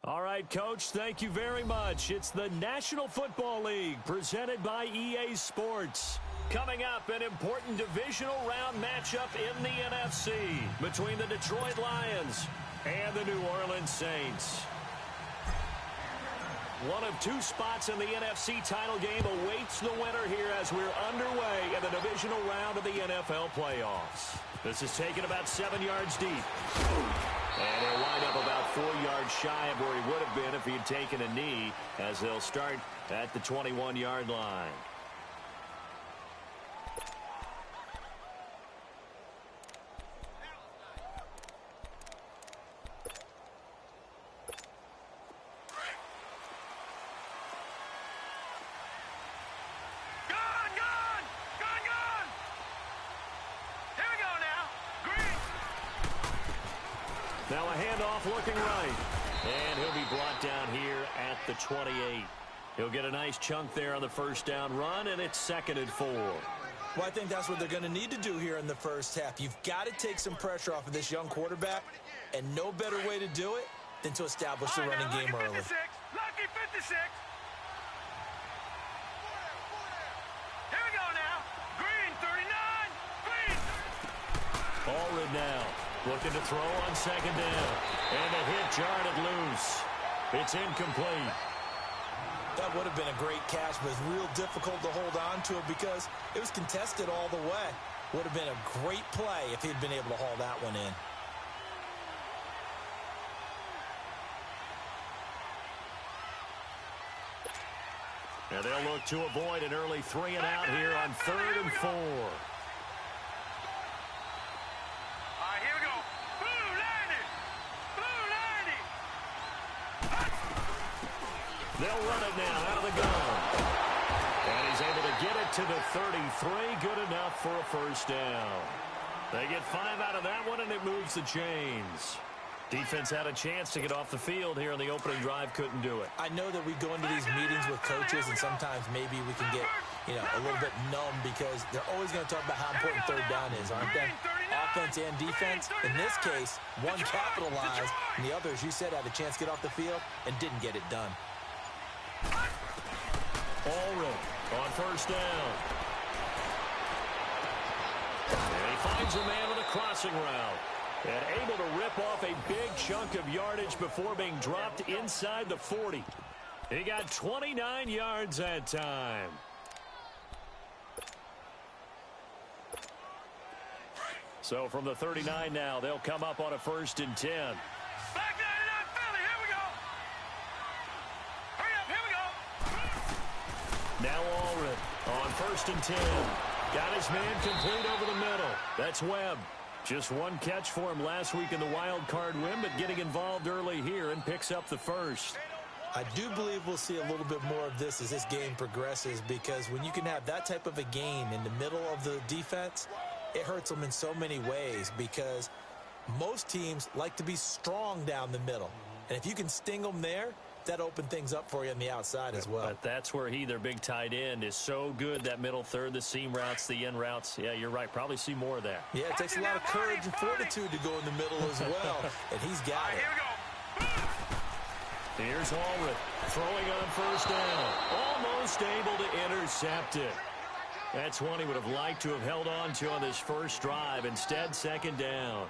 All right, Coach, thank you very much. It's the National Football League presented by EA Sports. Coming up, an important divisional round matchup in the NFC between the Detroit Lions and the New Orleans Saints. One of two spots in the NFC title game awaits the winner here as we're underway in the divisional round of the NFL playoffs. This is taken about 7 yards deep. And he'll wind up about 4 yards shy of where he would have been if he had taken a knee, as they'll start at the 21-yard line. Now a handoff looking right. And he'll be brought down here at the 28. He'll get a nice chunk there on the first down run, and it's 2nd and 4. Well, I think that's what they're going to need to do here in the first half. You've got to take some pressure off of this young quarterback, and no better way to do it than to establish the running game early. Lucky 56. Here we go now. Green, 39. Green. Allred now. Looking to throw on 2nd down. And the hit jarred it loose. It's incomplete. That would have been a great catch, but it's real difficult to hold on to it because it was contested all the way. Would have been a great play if he'd been able to haul that one in. And they'll look to avoid an early 3 and out here on 3rd and 4. They'll run it now out of the gun. And he's able to get it to the 33. Good enough for a first down. They get 5 out of that one, and it moves the chains. Defense had a chance to get off the field here in the opening drive. Couldn't do it. I know that we go into these meetings with coaches, and sometimes maybe we can get, a little bit numb because they're always going to talk about how important 3rd down is, aren't they? Offense and defense. In this case, one capitalized, and the other, as you said, had a chance to get off the field and didn't get it done. Allred on first down. And he finds a man with a crossing route. And able to rip off a big chunk of yardage before being dropped inside the 40. He got 29 yards that time. So from the 39 now, they'll come up on a 1st and 10. Now Allred on 1st and 10. Got his man complete over the middle. That's Webb. Just one catch for him last week in the wild card win, but getting involved early here and picks up the 1st. I do believe we'll see a little bit more of this as this game progresses, because when you can have that type of a gain in the middle of the defense, it hurts them in so many ways, because most teams like to be strong down the middle. And if you can sting them there, that opened things up for you on the outside as well. But that's where their big tight end, is so good, that middle third, the seam routes, the end routes. Yeah, you're right. Probably see more of that. Yeah, it takes a lot of courage and fortitude to go in the middle as well, and he's got it. Here's Allred throwing on first down. Almost able to intercept it. That's one he would have liked to have held on to on this first drive. Instead, 2nd down.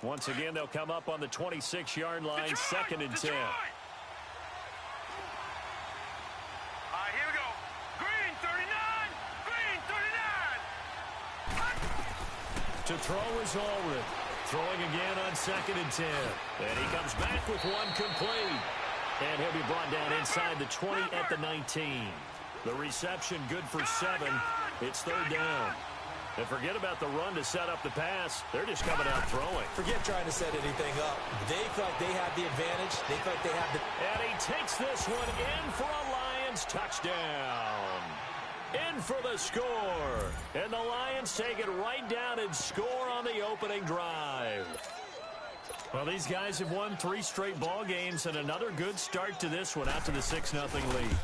Once again, they'll come up on the 26-yard line, 2nd and 10. All right, here we go. Green, 39. Green, 39. To throw is Allred. Throwing again on 2nd and 10. And he comes back with one complete. And he'll be brought down inside the 20 at the 19. The reception good for 7. It's 3rd down. And forget about the run to set up the pass. They're just coming out throwing. Forget trying to set anything up. They feel like they have the advantage. They feel like they have the... And he takes this one in for a Lions touchdown. In for the score. And the Lions take it right down and score on the opening drive. Well, these guys have won 3 straight ball games and another good start to this one out to the 6-0 lead.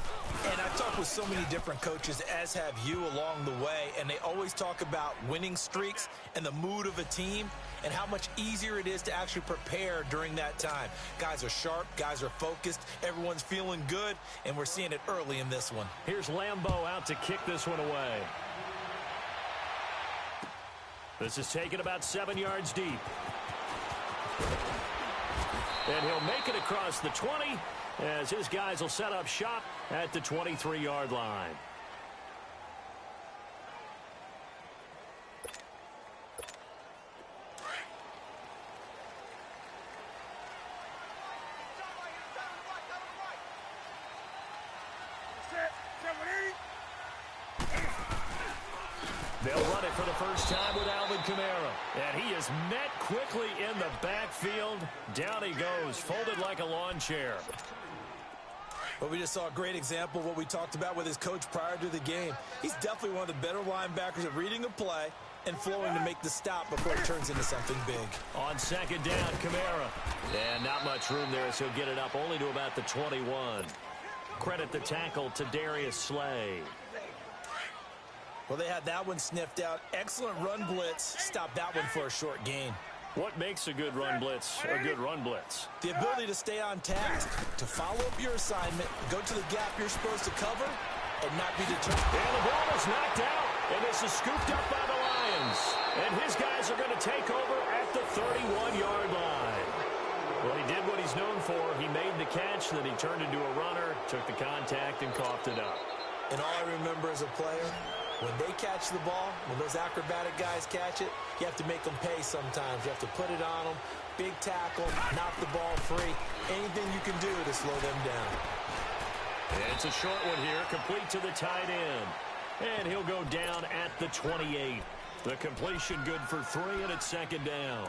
And I've talked with so many different coaches, as have you, along the way, and they always talk about winning streaks and the mood of a team and how much easier it is to actually prepare during that time. Guys are sharp, guys are focused, everyone's feeling good, and we're seeing it early in this one. Here's Lambeau out to kick this one away. This is taken about 7 yards deep. And he'll make it across the 20 as his guys will set up shop at the 23-yard line. They'll run it for the first time with Alvin Kamara. And he is met quickly in the backfield. Down he goes, folded like a lawn chair. But we just saw a great example of what we talked about with his coach prior to the game. He's definitely one of the better linebackers at reading a play and flowing to make the stop before it turns into something big. On second down, Kamara. And not much room there as he'll get it up only to about the 21. Credit the tackle to Darius Slay. Well, they had that one sniffed out. Excellent run blitz. Stopped that one for a short gain. What makes a good run blitz a good run blitz? The ability to stay on task, to follow up your assignment, go to the gap you're supposed to cover, and not be deterred. And the ball is knocked out, and this is scooped up by the Lions. And his guys are going to take over at the 31-yard line. Well, he did what he's known for. He made the catch, then he turned into a runner, took the contact, and coughed it up. And all I remember as a player, when they catch the ball, when those acrobatic guys catch it, you have to make them pay sometimes. You have to put it on them, big tackle, knock the ball free. Anything you can do to slow them down. And it's a short one here, complete to the tight end. And he'll go down at the 28. The completion good for 3, and it's second down.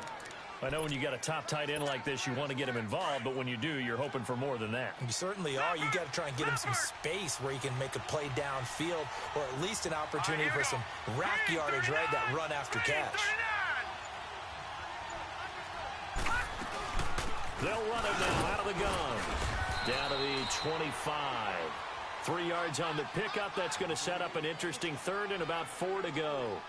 I know when you got a top tight end like this, you want to get him involved, but when you do, you're hoping for more than that. You certainly are. You got to try and get him some space where he can make a play downfield, or at least an opportunity for some rack yardage, right? That run after catch. They'll run it now out of the gun. Down to the 25. 3 yards on the pickup. That's going to set up an interesting third and about 4 to go.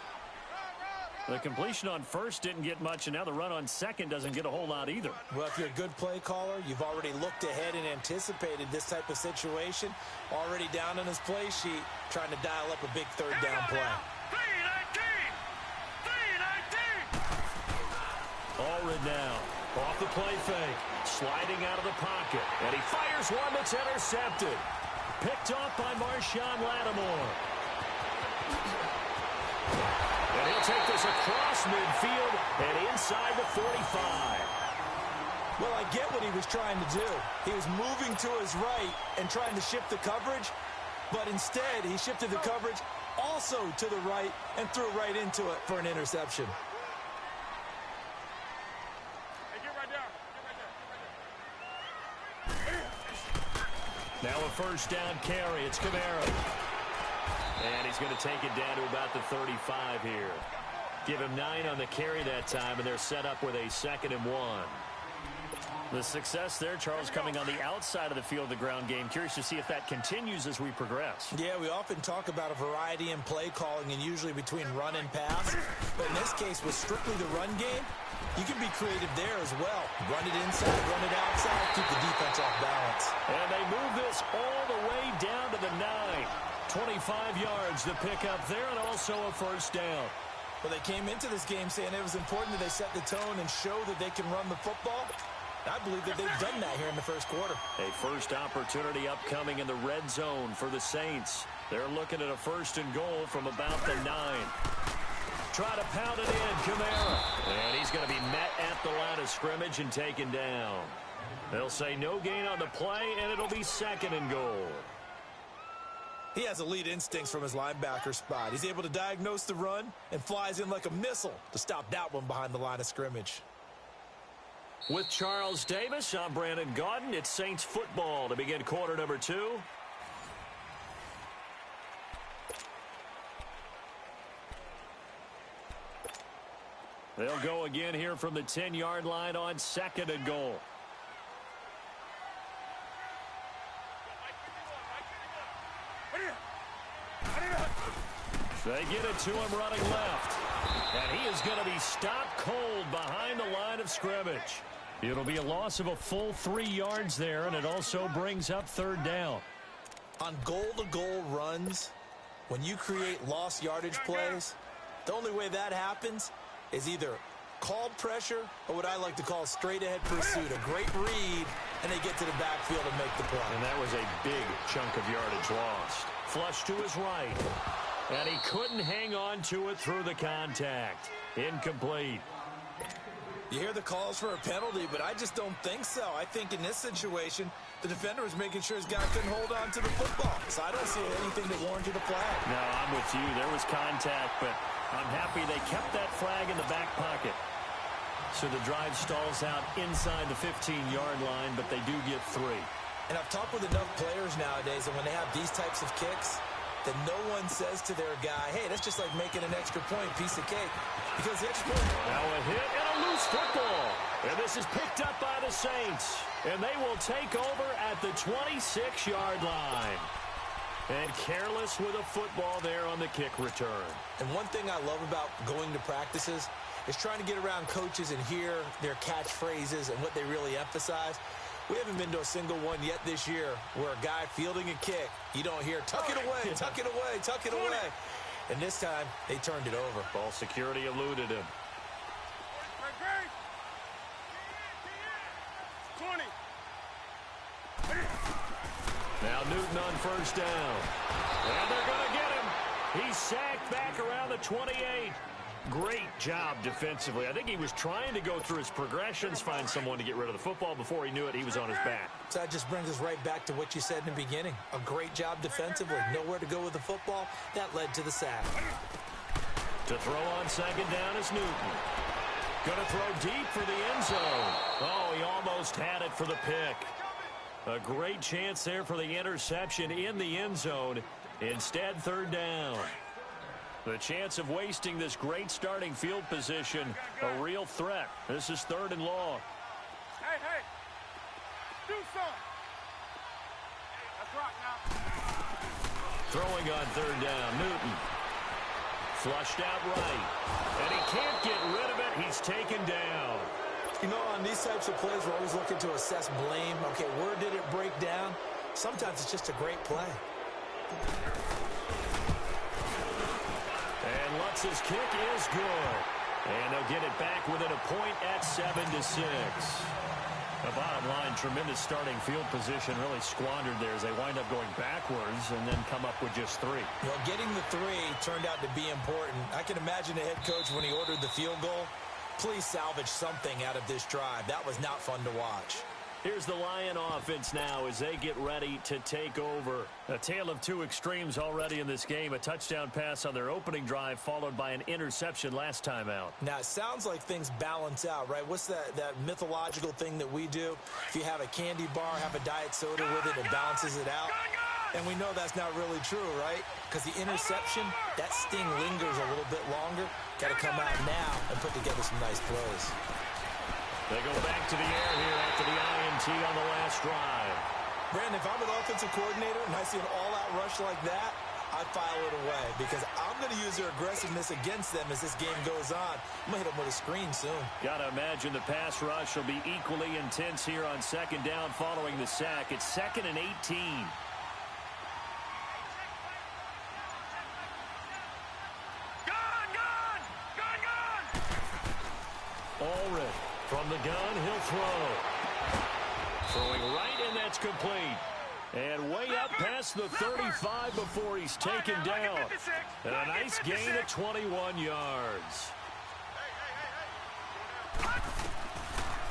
The completion on first didn't get much, and now the run on second doesn't get a whole lot either. Well, if you're a good play caller, you've already looked ahead and anticipated this type of situation. Already down on his play sheet, trying to dial up a big third down play. 3-19! Allred now, off the play fake, sliding out of the pocket, and he fires one that's intercepted. Picked off by Marshawn Lattimore. And he'll take this across midfield and inside the 45. Well, I get what he was trying to do. He was moving to his right and trying to shift the coverage, but instead he shifted the coverage also to the right and threw right into it for an interception. Hey, get right down. Now a first down carry. It's Kamara. And he's going to take it down to about the 35 here. Give him 9 on the carry that time, and they're set up with a 2nd and 1. The success there, Charles, coming on the outside of the field, the ground game. Curious to see if that continues as we progress. Yeah, we often talk about a variety in play calling and usually between run and pass. But in this case, with strictly the run game, you can be creative there as well. Run it inside, run it outside, keep the defense off balance. And they move this all the way down to the 9. 25 yards to pick up there, and also a first down. Well, they came into this game saying it was important that they set the tone and show that they can run the football. I believe that they've done that here in the first quarter. A first opportunity upcoming in the red zone for the Saints. They're looking at a 1st and goal from about the 9. Try to pound it in, Kamara. And he's going to be met at the line of scrimmage and taken down. They'll say no gain on the play, and it'll be 2nd and goal. He has elite instincts from his linebacker spot. He's able to diagnose the run and flies in like a missile to stop that one behind the line of scrimmage. With Charles Davis, I'm Brandon Gaudin. It's Saints football to begin quarter number 2. They'll go again here from the 10-yard line on 2nd and goal. They get it to him running left. And he is going to be stopped cold behind the line of scrimmage. It'll be a loss of a full 3 yards there, and it also brings up 3rd down. On goal-to-goal runs, when you create lost yardage plays, the only way that happens is either called pressure or what I like to call straight-ahead pursuit. A great read, and they get to the backfield and make the play. And that was a big chunk of yardage lost. Flush to his right. And he couldn't hang on to it through the contact. Incomplete. You hear the calls for a penalty, but I just don't think so. I think in this situation, the defender was making sure his guy couldn't hold on to the football. So I don't see anything that warranted a flag. No, I'm with you. There was contact, but I'm happy they kept that flag in the back pocket. So the drive stalls out inside the 15-yard line, but they do get 3. And I've talked with enough players nowadays, and when they have these types of kicks, that no one says to their guy, hey, that's just like making an extra point, piece of cake. Because the extra point... Now a hit and a loose football. And this is picked up by the Saints. And they will take over at the 26-yard line. And careless with a football there on the kick return. And one thing I love about going to practices is trying to get around coaches and hear their catchphrases and what they really emphasize. We haven't been to a single one yet this year where a guy fielding a kick, you don't hear, tuck it away, tuck it away, tuck it away. And this time, they turned it over. Ball security eluded him. 20. Now Newton on 1st down. And they're going to get him. He's sacked back around the 28. Great job defensively. I think he was trying to go through his progressions, find someone to get rid of the football. Before he knew it, he was on his back. So that just brings us right back to what you said in the beginning. A great job defensively. Nowhere to go with the football. That led to the sack. To throw on 2nd down is Newton. Going to throw deep for the end zone. Oh, he almost had it for the pick. A great chance there for the interception in the end zone. Instead, 3rd down. The chance of wasting this great starting field position, a real threat. This is 3rd and long. Hey, hey. Do something. That's right now. Throwing on 3rd down, Newton. Flushed out right. And he can't get rid of it. He's taken down. You know, on these types of plays, we're always looking to assess blame. Okay, where did it break down? Sometimes it's just a great play. And Lutz's kick is good. And they'll get it back within a point at 7-6. The bottom line, tremendous starting field position, really squandered there as they wind up going backwards and then come up with just 3. Well, getting the 3 turned out to be important. I can imagine the head coach when he ordered the field goal. Please salvage something out of this drive. That was not fun to watch. Here's the Lion offense now as they get ready to take over. A tale of 2 extremes already in this game. A touchdown pass on their opening drive followed by an interception last time out. Now, it sounds like things balance out, right? What's that mythological thing that we do? If you have a candy bar, have a diet soda with it, it balances it out. And we know that's not really true, right? Because the interception, that sting lingers a little bit longer. Got to come out now and put together some nice plays. They go back to the air here after the INT on the last drive. Brandon, if I'm an offensive coordinator and I see an all-out rush like that, I'd file it away because I'm going to use their aggressiveness against them as this game goes on. I'm going to hit them with a screen soon. Got to imagine the pass rush will be equally intense here on 2nd down following the sack. It's 2nd and 18. Allred from the gun, he'll throw. Throwing right, and that's complete. And way up past the 35 before he's taken down. And a nice gain of 21 yards.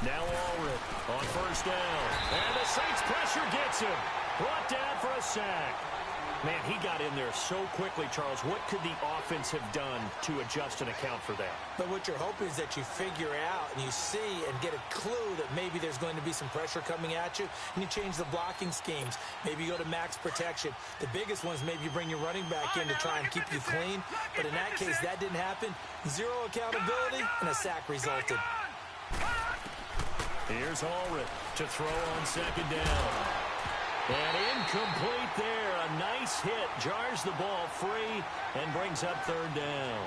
Now Allred on 1st down. And the Saints pressure gets him. Brought down for a sack. Man, he got in there so quickly, Charles. What could the offense have done to adjust and account for that? But what you're hoping is that you figure out and you see and get a clue that maybe there's going to be some pressure coming at you, and you change the blocking schemes. Maybe you go to max protection. The biggest one is maybe you bring your running back in to try and keep you clean. But in that case, that didn't happen. Zero accountability, and a sack resulted. Here's Ulrich to throw on second down. And incomplete there. A nice hit. Jars the ball free and brings up third down.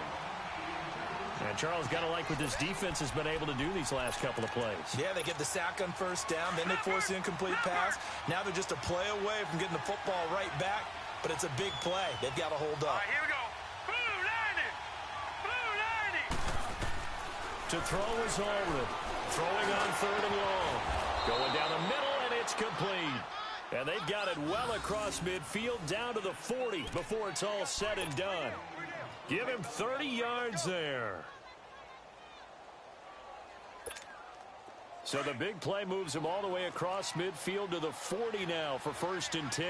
And Charles, got to like what this defense has been able to do these last couple of plays. Yeah, they get the sack on first down. Then they force the incomplete pass. Now they're just a play away from getting the football right back. But it's a big play. They've got to hold up. All right, here we go. Blue 90. Blue 90. To throw is Ulrich. Throwing on third and long. Going down the middle, and it's complete. And they've got it well across midfield down to the 40 before it's all said and done. Give him 30 yards there. So the big play moves him all the way across midfield to the 40 now for 1st and 10.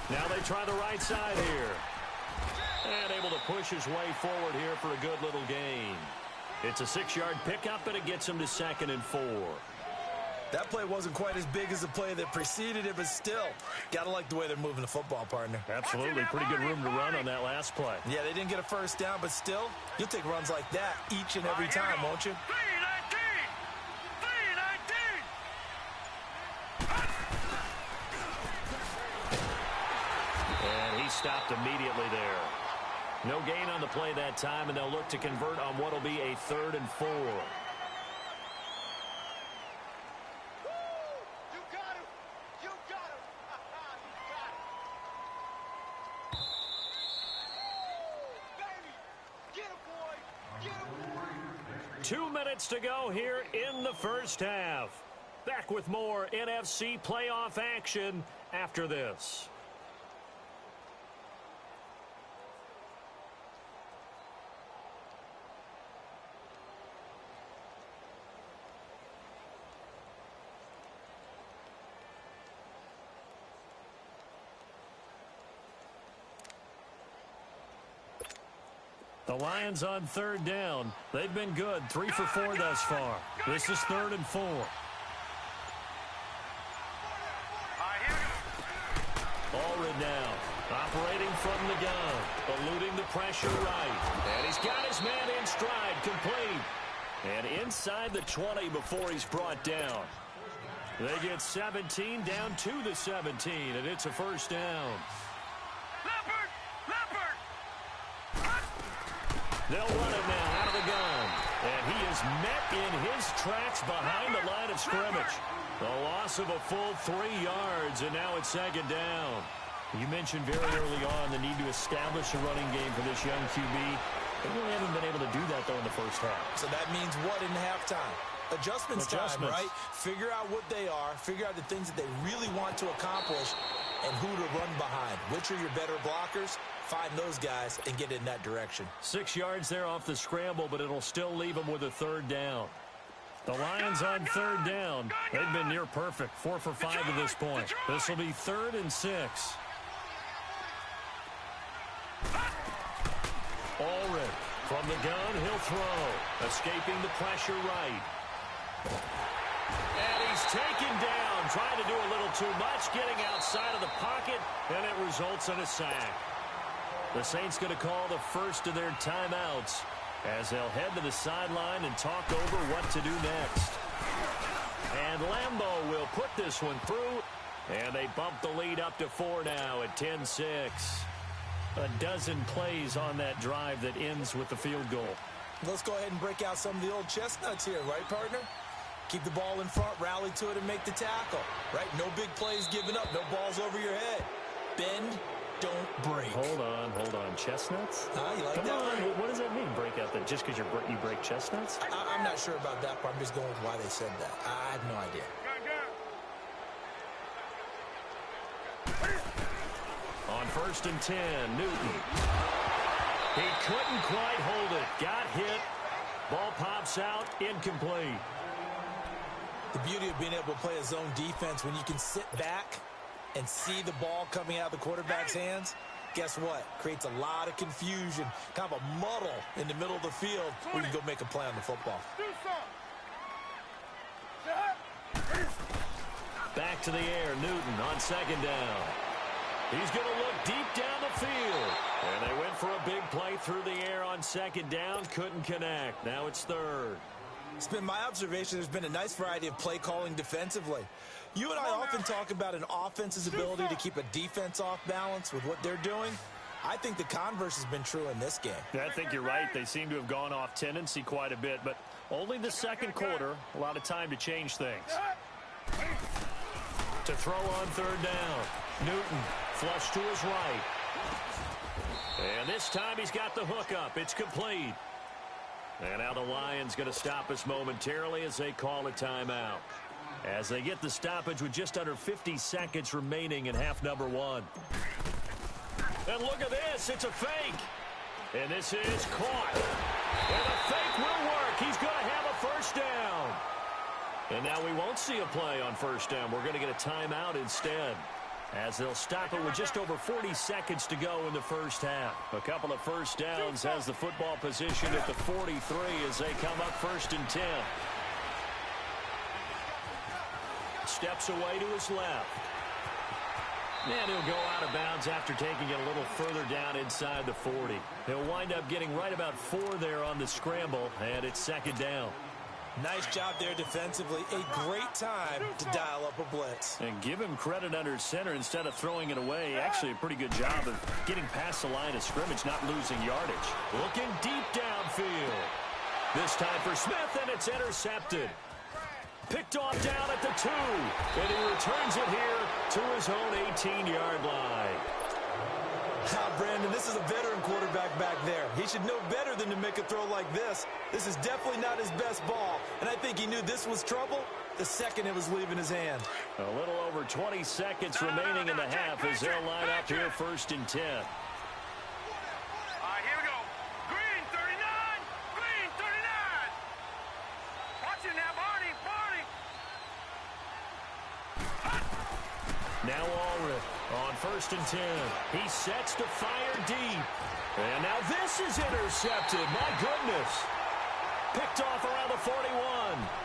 Now they try the right side here. And able to push his way forward here for a good little gain. It's a 6-yard pickup, and it gets him to 2nd and 4. That play wasn't quite as big as the play that preceded it, but still, got to like the way they're moving the football, partner. Absolutely. Pretty good room to run on that last play. Yeah, they didn't get a first down, but still, you'll take runs like that each and every time, won't you? 3-19. And he stopped immediately there. No gain on the play that time, and they'll look to convert on what will be a 3rd and 4. You got him. You got him. You got him. Baby, get him, boy. Get him. 2 minutes to go here in the first half. Back with more NFC playoff action after this. The Lions on 3rd down. They've been good. 3 for 4 thus far. This is 3rd and 4. Allred now. Operating from the gun. Eluding the pressure right. And he's got his man in stride. Complete. And inside the 20 before he's brought down. They get 17 down to the 17. And it's a 1st down. They'll run it now out of the gun. And he is met in his tracks behind the line of scrimmage. The loss of a full 3 yards, and now it's 2nd down. You mentioned very early on the need to establish a running game for this young QB. They really haven't been able to do that, though, in the first half. So that means what in halftime? Adjustments time, right? Figure out what they are. Figure out the things that they really want to accomplish and who to run behind. Which are your better blockers? Find those guys and get in that direction. 6 yards there off the scramble, but it'll still leave them with a 3rd down. The Lions on 3rd down. They've been near perfect. 4 for 5 at this point. This will be 3rd and 6. Ulrich from the gun, he'll throw. Escaping the pressure right. And he's taken down. Trying to do a little too much. Getting outside of the pocket. And it results in a sack. The Saints going to call the first of their timeouts as they'll head to the sideline and talk over what to do next. And Lambeau will put this one through. And they bump the lead up to 4 now at 10-6. A dozen plays on that drive that ends with the field goal. Let's go ahead and break out some of the old chestnuts here, right, partner? Keep the ball in front, rally to it, and make the tackle, right? No big plays given up, no balls over your head. Bend, don't break. Hold on. Chestnuts? You like Come that? on. What does that mean, break out? That just because you break chestnuts? I'm not sure about that part. I'm just going with why they said that. I have no idea. On 1st and 10, Newton. He couldn't quite hold it. Got hit. Ball pops out. Incomplete. The beauty of being able to play a zone defense when you can sit back and see the ball coming out of the quarterback's hands, guess what? Creates a lot of confusion, kind of a muddle in the middle of the field where you can go make a play on the football. Back to the air, Newton on second down. He's going to look deep down the field. And they went for a big play through the air on second down. Couldn't connect. Now it's third. It's been my observation there's been a nice variety of play calling defensively. You and I often talk about an offense's ability to keep a defense off balance with what they're doing. I think the converse has been true in this game. Yeah, I think you're right. They seem to have gone off tendency quite a bit, but only the second quarter, a lot of time to change things. To throw on third down. Newton flush to his right. And this time he's got the hook up. It's complete. And now the Lions going to stop us momentarily as they call a timeout. As they get the stoppage with just under 50 seconds remaining in half number one. And look at this. It's a fake. And this is caught. And the fake will work. He's going to have a first down. And now we won't see a play on first down. We're going to get a timeout instead, as they'll stop it with just over 40 seconds to go in the first half. A couple of first downs has the football position at the 43 as they come up first and 10. Steps away to his left. And he'll go out of bounds after taking it a little further down inside the 40. He'll wind up getting right about 4 there on the scramble, and it's second down. Nice job there defensively. A great time to dial up a blitz. And give him credit under center instead of throwing it away. Actually, a pretty good job of getting past the line of scrimmage, not losing yardage. Looking deep downfield. This time for Smith, and it's intercepted. Picked off down at the 2. And he returns it here to his own 18-yard line. Brandon, this is a veteran quarterback back there. He should know better than to make a throw like this. This is definitely not his best ball, and I think he knew this was trouble the second it was leaving his hand. A little over 20 seconds remaining in the half as they'll line up here first and 10. All right, here we go. Green, 39. Green, 39. Watch it now, Barney. Barney. Now Ulrich on first and 10. He sets to fire deep. And now this is intercepted. My goodness. Picked off around the 41.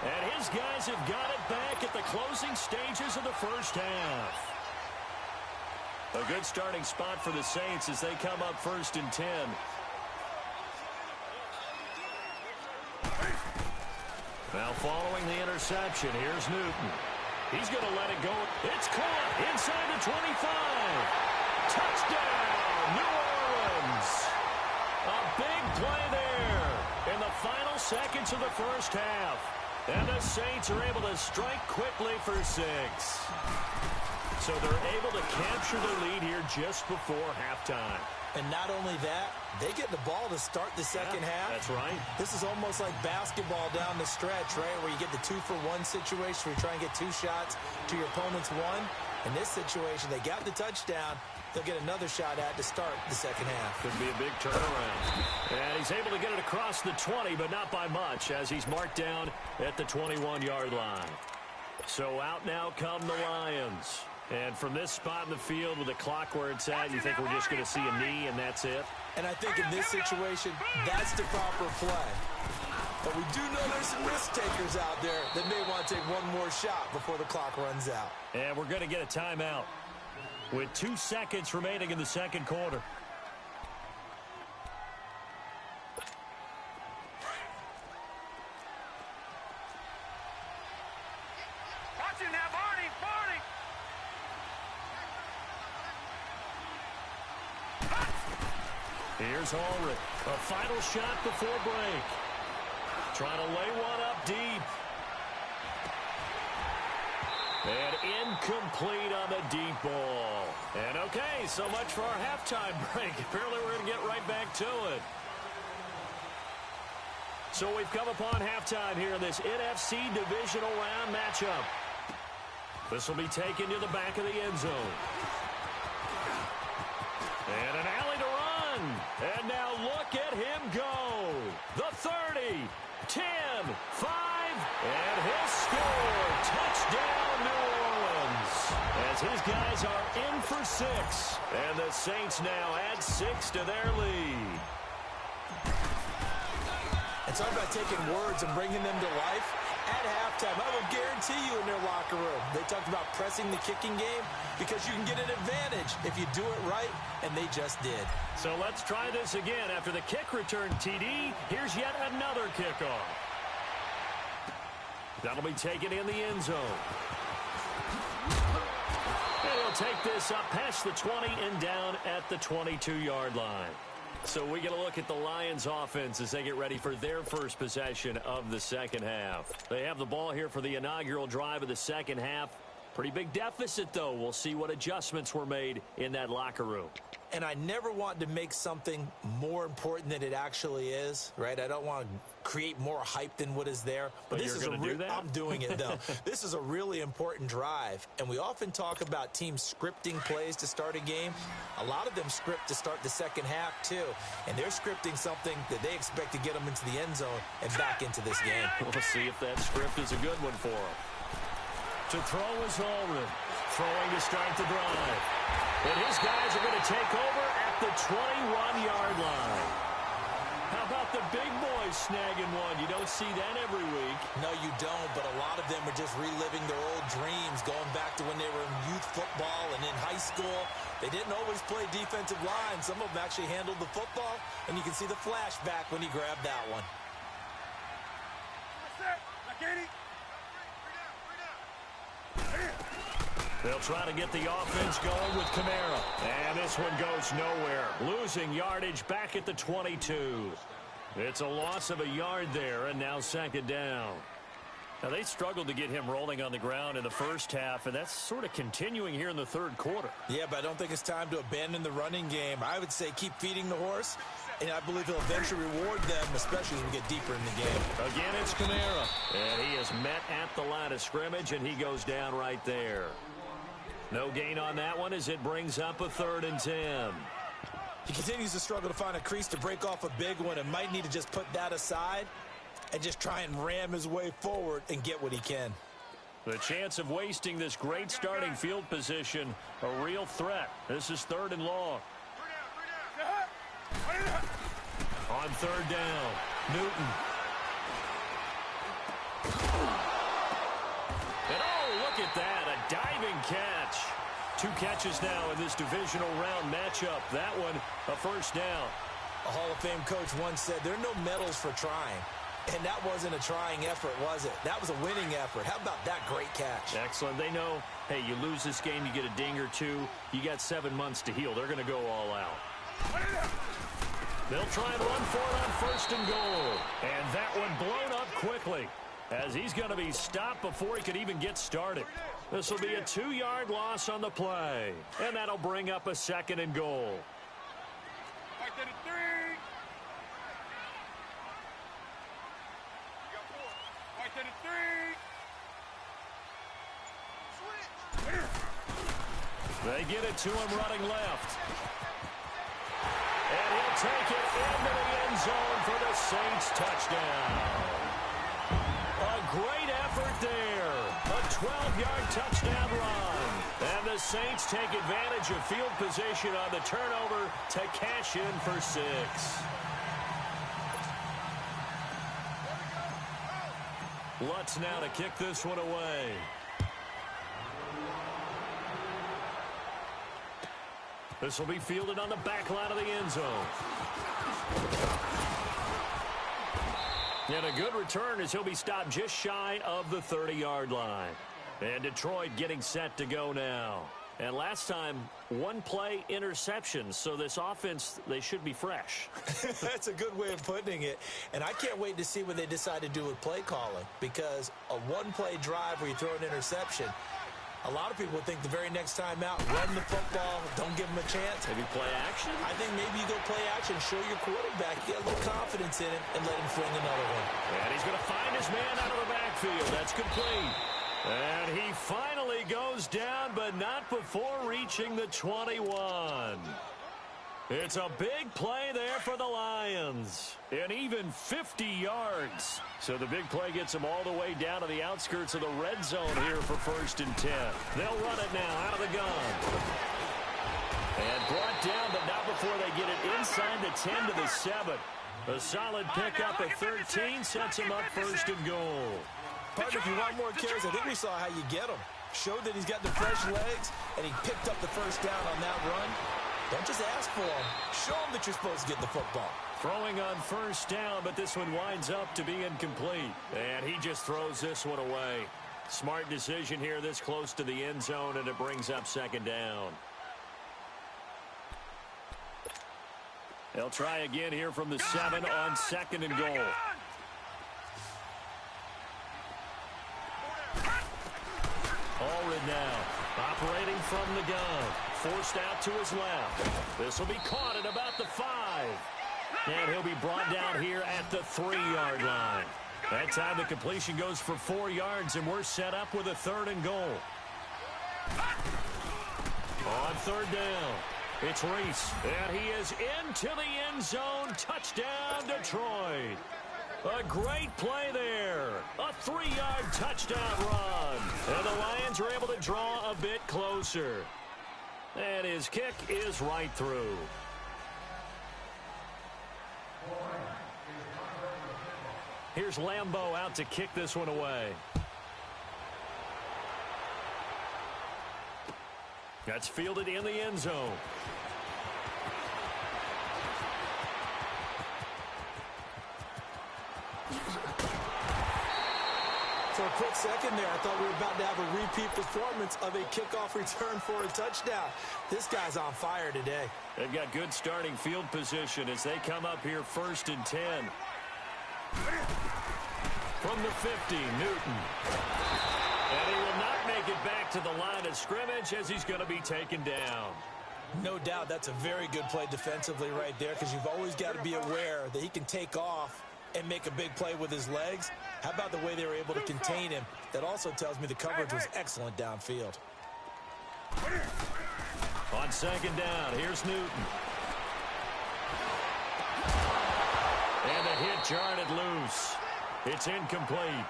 And his guys have got it back at the closing stages of the first half. A good starting spot for the Saints as they come up first and 10. Now following the interception, here's Newton. He's going to let it go. It's caught inside the 25. Touchdown, New Orleans. A big play there in the final seconds of the first half. And the Saints are able to strike quickly for 6. So they're able to capture the lead here just before halftime. And not only that, they get the ball to start the second half. That's right. This is almost like basketball down the stretch, right, where you get the 2-for-1 situation where you try and get 2 shots to your opponent's 1. In this situation, they got the touchdown. They'll get another shot at to start the second half. Could be a big turnaround. And he's able to get it across the 20, but not by much, as he's marked down at the 21-yard line. So out now come the Lions. And from this spot in the field with the clock where it's at, you think we're just going to see a knee and that's it? And I think in this situation, that's the proper play. But we do know there's some risk takers out there that may want to take one more shot before the clock runs out. And we're going to get a timeout with 2 seconds remaining in the second quarter. Watch it now, Barney. Barney. Here's Ulrich. A final shot before break. Trying to lay one up deep. And incomplete on the deep ball. And okay, so much for our halftime break. Apparently we're going to get right back to it. So we've come upon halftime here in this NFC Divisional Round matchup. This will be taken to the back of the end zone. And an alley to run. And now look at him go. The 30, 10, 5, and he'll score. as his guys are in for 6. And the Saints now add 6 to their lead. And talk about taking words and bringing them to life. At halftime, I will guarantee you in their locker room, they talked about pressing the kicking game because you can get an advantage if you do it right, and they just did. So let's try this again. After the kick return TD, here's yet another kickoff. That'll be taken in the end zone. And he'll take this up past the 20 and down at the 22-yard line. So we get a look at the Lions offense as they get ready for their first possession of the second half. They have the ball here for the inaugural drive of the second half. Pretty big deficit, though. We'll see what adjustments were made in that locker room. And I never want to make something more important than it actually is, right? I don't want to create more hype than what is there. But this you're going to do that? I'm doing it, though. This is a really important drive. And we often talk about teams scripting plays to start a game. A lot of them script to start the second half, too. And they're scripting something that they expect to get them into the end zone and back into this game. We'll see if that script is a good one for them. To throw is Holden. Throwing to start the drive. And his guys are going to take over at the 21-yard line. How about the big boys snagging one? You don't see that every week. No, you don't, but a lot of them are just reliving their old dreams, going back to when they were in youth football and in high school. They didn't always play defensive line. Some of them actually handled the football, and you can see the flashback when he grabbed that one. They'll try to get the offense going with Kamara. And this one goes nowhere. Losing yardage back at the 22. It's a loss of a yard there, and now second down. Now, they struggled to get him rolling on the ground in the first half, and that's sort of continuing here in the third quarter. Yeah, but I don't think it's time to abandon the running game. I would say keep feeding the horse, and I believe he'll eventually reward them, especially as we get deeper in the game. Again, it's Kamara. And he is met at the line of scrimmage, and he goes down right there. No gain on that one as it brings up a 3rd and 10. He continues to struggle to find a crease to break off a big one and might need to just put that aside and just try and ram his way forward and get what he can. The chance of wasting this great starting field position, a real threat. This is 3rd and long. On 3rd down, Newton. And oh, look at that, a diving catch. 2 catches now in this divisional round matchup. That one, a first down. A Hall of Fame coach once said, there are no medals for trying. And that wasn't a trying effort, was it? That was a winning effort. How about that great catch? Excellent. They know, hey, you lose this game, you get a ding or 2. You got 7 months to heal. They're going to go all out. They'll try and run for it on 1st and goal. And that one blown up quickly, as he's going to be stopped before he could even get started. This will be a 2-yard loss on the play. And that'll bring up a 2nd and goal. Right to the 3. Right to the 3. They get it to him running left. And he'll take it into the end zone for the Saints touchdown. A great effort there. A 12-yard touchdown run. And the Saints take advantage of field position on the turnover to cash in for 6. Lutz now to kick this one away. This will be fielded on the back line of the end zone. And a good return as he'll be stopped just shy of the 30-yard line. And Detroit getting set to go now. And last time, 1-play interception. So this offense, they should be fresh. That's a good way of putting it. And I can't wait to see what they decide to do with play calling. Because a 1-play drive where you throw an interception, a lot of people think the very next time out, run the football, don't give them a chance. Maybe play action? I think maybe you go play action, show your quarterback, get a little confidence in him, and let him fling another one. And he's going to find his man out of the backfield. That's complete. And he finally goes down, but not before reaching the 21. It's a big play there for the Lions. And even 50 yards. So the big play gets them all the way down to the outskirts of the red zone here for 1st and 10. They'll run it now out of the gun. And brought down, but not before they get it inside the 10 to the 7. A solid pickup at 13 sets him up 1st and goal. Partner, if you want more carries, I think we saw how you get them. Showed that he's got the fresh legs, and he picked up the first down on that run. Don't just ask for them. Show them that you're supposed to get the football. Throwing on 1st down, but this one winds up to be incomplete. And he just throws this one away. Smart decision here this close to the end zone, and it brings up 2nd down. They'll try again here from the 7 on 2nd and goal. Allred now, operating from the gun. Forced out to his left. This will be caught at about the 5. And he'll be brought down here at the 3-yard line. That time the completion goes for 4 yards, and we're set up with a 3rd and goal. On 3rd down, it's Reese. And he is into the end zone. Touchdown, Detroit. A great play there. A 3-yard touchdown run. And the Lions are able to draw a bit closer. And his kick is right through. Here's Lambeau out to kick this one away. That's fielded in the end zone. For a quick second there, I thought we were about to have a repeat performance of a kickoff return for a touchdown. This guy's on fire today. They've got good starting field position as they come up here 1st and 10. From the 50, Newton. And he will not make it back to the line of scrimmage as he's going to be taken down. No doubt that's a very good play defensively right there, because you've always got to be aware that he can take off and make a big play with his legs. How about the way they were able to contain him? That also tells me the coverage was excellent downfield. On 2nd down, here's Newton. And the hit jarred it loose. It's incomplete.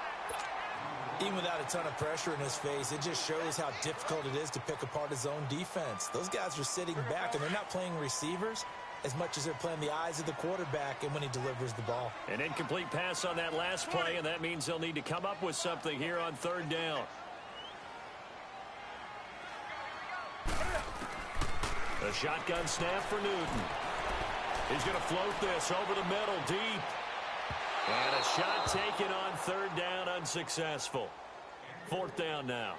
Even without a ton of pressure in his face, it just shows how difficult it is to pick apart his own defense. Those guys are sitting back, and they're not playing receivers as much as they're playing the eyes of the quarterback and when he delivers the ball. An incomplete pass on that last play, and that means they'll need to come up with something here on 3rd down. A shotgun snap for Newton. He's going to float this over the middle, deep. And a shot taken on 3rd down, unsuccessful. 4th down now.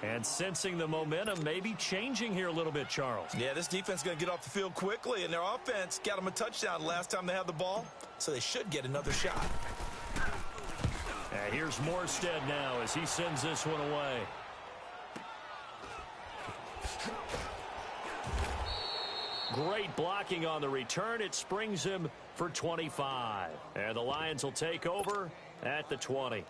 And sensing the momentum maybe changing here a little bit, Charles. Yeah, this defense is going to get off the field quickly, and their offense got them a touchdown last time they had the ball, so they should get another shot. And here's Morstead now as he sends this one away. Great blocking on the return. It springs him for 25. And the Lions will take over at the 20.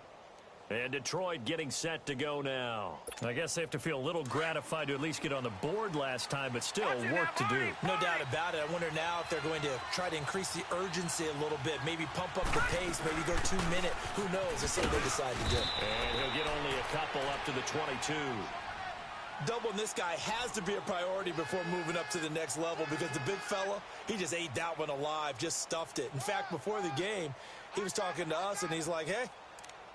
And Detroit getting set to go now. I guess they have to feel a little gratified to at least get on the board last time, but still work to do. No doubt about it. I wonder now if they're going to try to increase the urgency a little bit, maybe pump up the pace, maybe go 2-minute. Who knows? Let's see what they decide to do. And he'll get only a couple up to the 22. Doubling this guy has to be a priority before moving up to the next level, because the big fella, he just ate that one alive, just stuffed it. In fact, before the game, he was talking to us, and he's like, hey,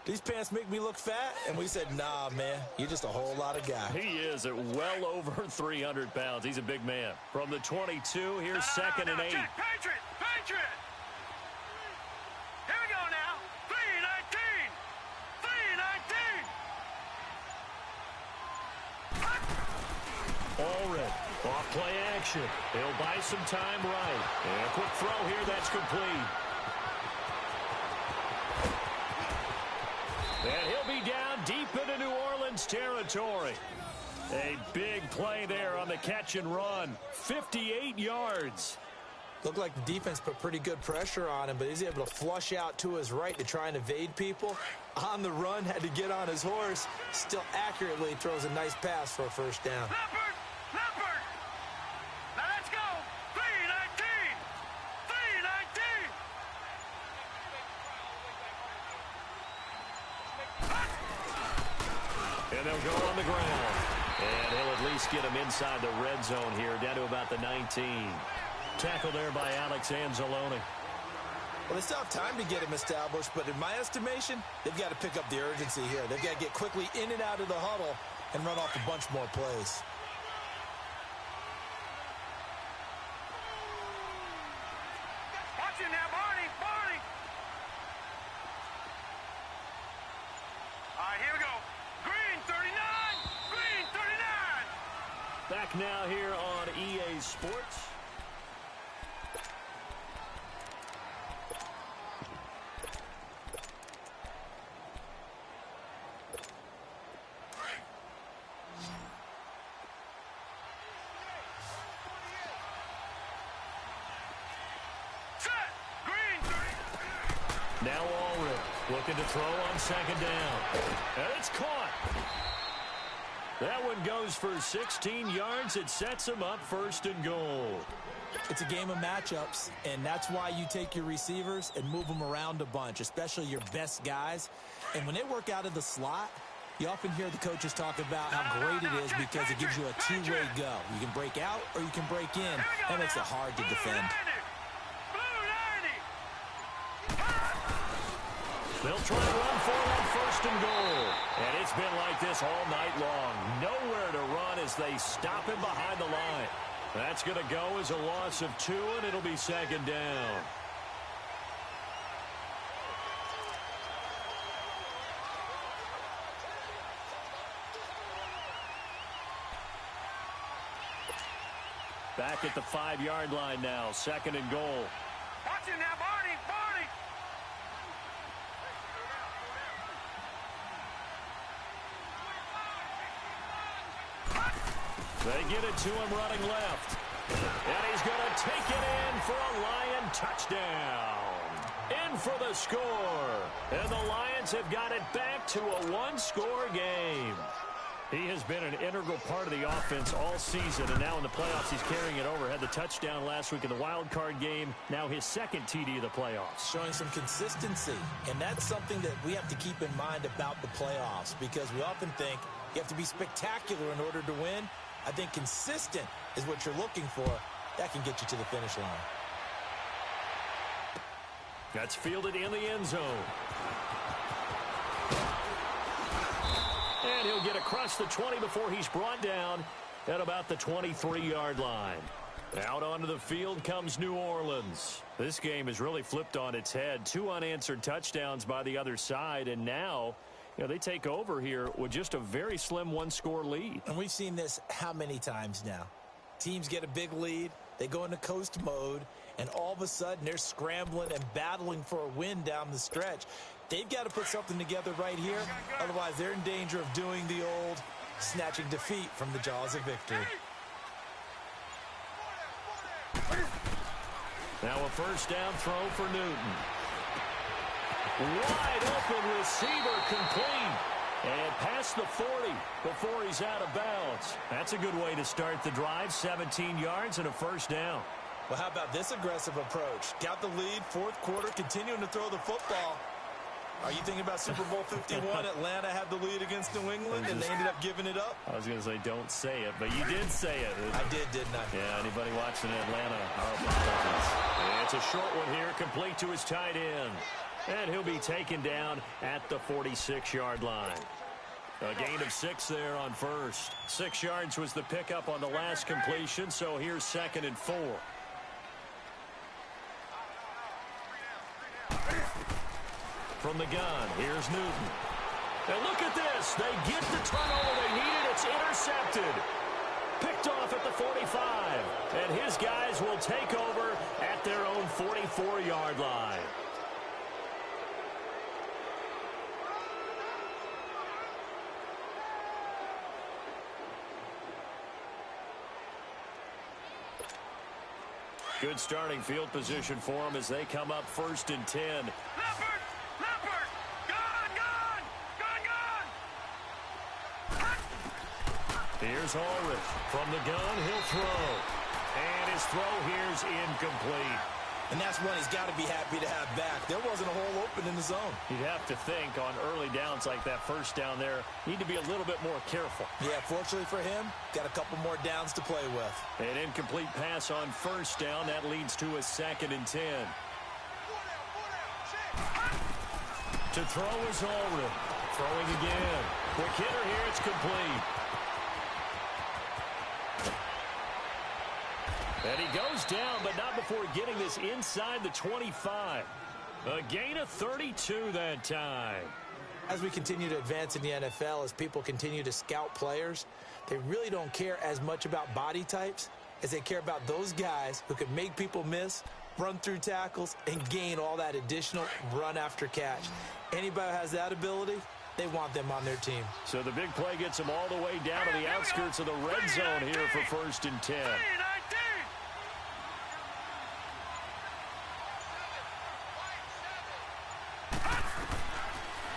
these pants make me look fat? And we said, nah, man, you're just a whole lot of guy. He is at well over 300 pounds. He's a big man. From the 22, here's 2nd and 8. Patriot! Patriot! Here we go now. 3-19. 3-19. Allred, off play action. He'll buy some time right. And a quick throw here, that's complete. And he'll be down deep into New Orleans territory. A big play there on the catch and run. 58 yards. Looked like the defense put pretty good pressure on him, but he's able to flush out to his right to try and evade people. On the run, had to get on his horse. Still accurately throws a nice pass for a 1st down. Leopard! Leopard! Now let's go. 3-19. And they'll go on the ground. And he'll at least get him inside the red zone here, down to about the 19. Tackle there by Alex Anzalone. Well, they still have time to get him established, but in my estimation, they've got to pick up the urgency here. They've got to get quickly in and out of the huddle and run off a bunch more plays. Watch him now, Barney! Barney! All right, here we go. Green 39! Green 39! Back now here on EA Sports. Now Ulrich looking to throw on second down. And it's caught. That one goes for 16 yards. It sets him up 1st and goal. It's a game of matchups, and that's why you take your receivers and move them around a bunch, especially your best guys. And when they work out of the slot, you often hear the coaches talk about how great it is because it gives you a two-way go. You can break out or you can break in. That makes it hard to defend. They'll try to run for it on 1st and goal. And it's been like this all night long. Nowhere to run as they stop him behind the line. That's going to go as a loss of 2, and it'll be 2nd down. Back at the 5-yard line now, 2nd and goal. Watch him now, Barney! Barney! They get it to him running left. And he's going to take it in for a Lion touchdown. In for the score. And the Lions have got it back to a one-score game. He has been an integral part of the offense all season, and now in the playoffs he's carrying it over. Had the touchdown last week in the wild card game. Now his 2nd TD of the playoffs. Showing some consistency, and that's something that we have to keep in mind about the playoffs because we often think you have to be spectacular in order to win. I think consistent is what you're looking for. That can get you to the finish line. That's fielded in the end zone. And he'll get across the 20 before he's brought down at about the 23-yard line. Out onto the field comes New Orleans. This game has really flipped on its head. 2 unanswered touchdowns by the other side, and now they take over here with just a very slim one-score lead. And we've seen this how many times now? Teams get a big lead, they go into coast mode, and all of a sudden they're scrambling and battling for a win down the stretch. They've got to put something together right here. Otherwise, they're in danger of doing the old snatching defeat from the jaws of victory. Now a 1st down throw for Newton. Wide open receiver complete. And past the 40 before he's out of bounds. That's a good way to start the drive. 17 yards and a 1st down. Well, how about this aggressive approach? Got the lead, 4th quarter, continuing to throw the football. Are you thinking about Super Bowl 51? Atlanta had the lead against New England, and they ended up giving it up? I was going to say don't say it, but you did say it. I did, didn't I? Yeah, anybody watching Atlanta, our apologies. It's a short one here, complete to his tight end. And he'll be taken down at the 46-yard line. A gain of 6 there on 1st. 6 yards was the pickup on the last completion, so here's 2nd and 4. From the gun, here's Newton. And look at this. They get the turnover they needed. It's intercepted. Picked off at the 45. And his guys will take over at their own 44-yard line. Good starting field position for them as they come up 1st and 10. Leopard! Leopard! Gone! Gone! Gone! Gone! Here's Ulrich. From the gun, he'll throw. And his throw here's incomplete. And that's one he's got to be happy to have back. There wasn't a hole open in the zone. You'd have to think on early downs like that first down there, need to be a little bit more careful. Yeah, fortunately for him, got a couple more downs to play with. An incomplete pass on first down. That leads to a 2nd and 10. To throw is Allred. Throwing again. Quick hitter here. It's complete. And he goes down, but not before getting this inside the 25. A gain of 32 that time. As we continue to advance in the NFL, as people continue to scout players, they really don't care as much about body types as they care about those guys who can make people miss, run through tackles, and gain all that additional run after catch. Anybody who has that ability, they want them on their team. So the big play gets them all the way down to the outskirts of the red zone here for 1st and 10.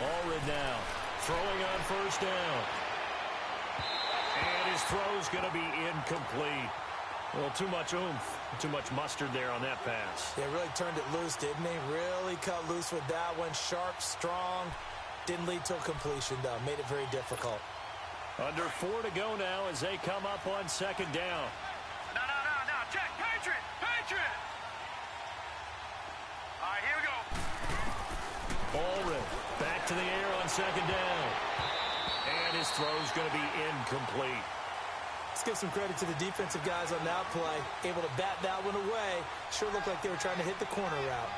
Allred now throwing on first down. And his throw's going to be incomplete. Well, too much oomph, too much mustard there on that pass. They really turned it loose, didn't they? Really cut loose with that one. Sharp, strong. Didn't lead to a completion, though. Made it very difficult. Under 4 to go now as they come up on 2nd down. No. Check. Patriot. All right, here we go. Allred back to the air on 2nd down. And his throw's going to be incomplete. Let's give some credit to the defensive guys on that play. Able to bat that one away. Sure looked like they were trying to hit the corner route.